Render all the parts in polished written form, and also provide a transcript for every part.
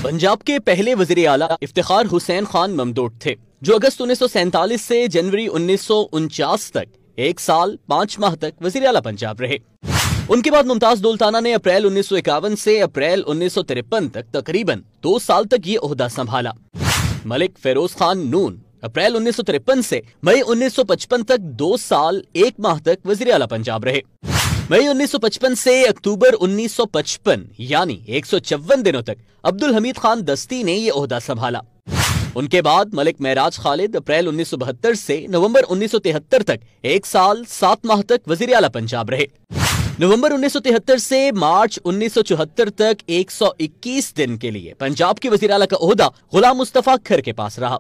پنجاب کے پہلے وزیر اعلیٰ افتخار حسین خان ممدوٹ تھے، جو اگست 1947 سے جنوری 1949 تک 1 سال 5 ماہ تک وزیر اعلیٰ پنجاب رہے۔ ان کے بعد ممتاز دولتانہ نے اپریل 1951 سے اپریل 1953 تک تقریباً 2 سال تک یہ عہدہ سنبھالا۔ ملک فیروز خان نون اپریل 1953 سے مئی 1955 تک 2 سال 1 ماہ تک وزیر اعلیٰ پنجاب رہے۔ مئی 1955 سے اکتوبر 1955 یعنی 154 دنوں تک عبدالحمید خان دستی نے یہ عہدہ سنبھالا۔ ان کے بعد ملک معراج خالد اپریل 1972 سے نومبر 1973 تک 1 سال 7 ماہ تک وزیر اعلیٰ پنجاب رہے۔ نومبر 1973 سے مارچ 1974 تک 121 دن کے لیے پنجاب کے وزیر اعلیٰ کا عہدہ غلام مصطفیٰ کھر کے پاس رہا۔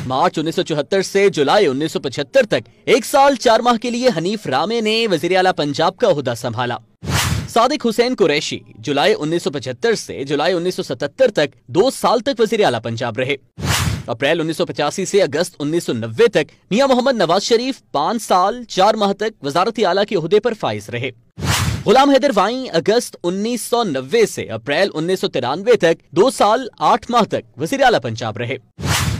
مارچ 1974 سے جولائی 1975 تک 1 سال 4 ماہ کے لیے حنیف رامے نے وزیر اعلیٰ پنجاب کا عہدہ سنبھالا۔ صادق حسین قریشی جولائی 1975 سے جولائی 1977 تک 2 سال تک وزیر اعلیٰ پنجاب رہے۔ اپریل 1985 سے اگست 1990 تک میاں محمد نواز شریف 5 سال 4 ماہ تک وزارت اعلیٰ کے عہدے پر فائز رہے۔ غلام حیدر وائیں اگست 1990 سے اپریل 1993 تک 2 سال 8 ماہ تک وزیر اعلیٰ پنجاب رہے۔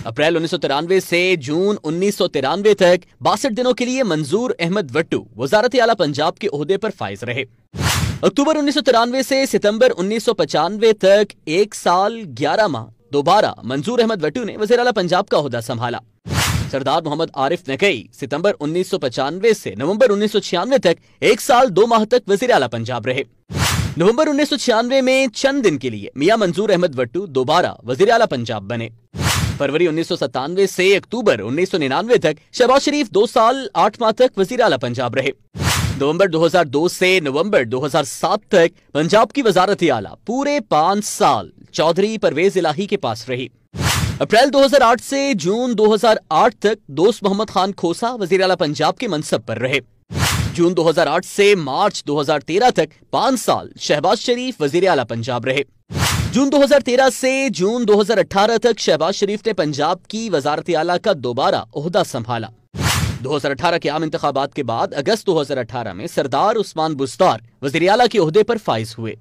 اپریل 1993 سے جون 1993 تک 62 دنوں کے لیے منظور احمد وٹو وزارت اعلیٰ پنجاب کے عہدے پر فائز رہے۔ اکتوبر 1993 سے ستمبر 1995 تک 1 سال 11 ماہ دوبارہ منظور احمد وٹو نے وزیر اعلیٰ پنجاب کا عہدہ سنبھالا۔ سردار محمد عارف نقئی ستمبر 1995 سے نومبر 1996 تک 1 سال 2 ماہ تک وزیر اعلیٰ پنجاب رہے۔ نومبر 1996 میں چند دن کے لیے میاں منظور احمد وٹو دوبارہ وزیر اعلیٰ پنجاب بنے۔ فروری 1997 سے اکتوبر 1999 تک شہباز شریف 2 سال 8 ماہ تک وزیر اعلیٰ پنجاب رہے۔ نومبر 2002 سے نومبر 2007 تک پنجاب کی وزارت اعلیٰ پورے 5 سال چودھری پرویز الہی کے پاس رہی۔ اپریل 2008 سے جون 2008 تک دوست محمد خان کھوسا وزیر اعلیٰ پنجاب کے منصب پر رہے۔ جون 2008 سے مارچ 2013 تک 5 سال شہباز شریف وزیر اعلیٰ پنجاب رہے۔ جون 2013 سے جون 2018 تک شہباز شریف نے پنجاب کی وزارت اعلیٰ کا دوبارہ عہدہ سنبھالا۔ 2018 کے عام انتخابات کے بعد اگست 2018 میں سردار عثمان بزدار وزیر اعلیٰ کے عہدے پر فائز ہوئے۔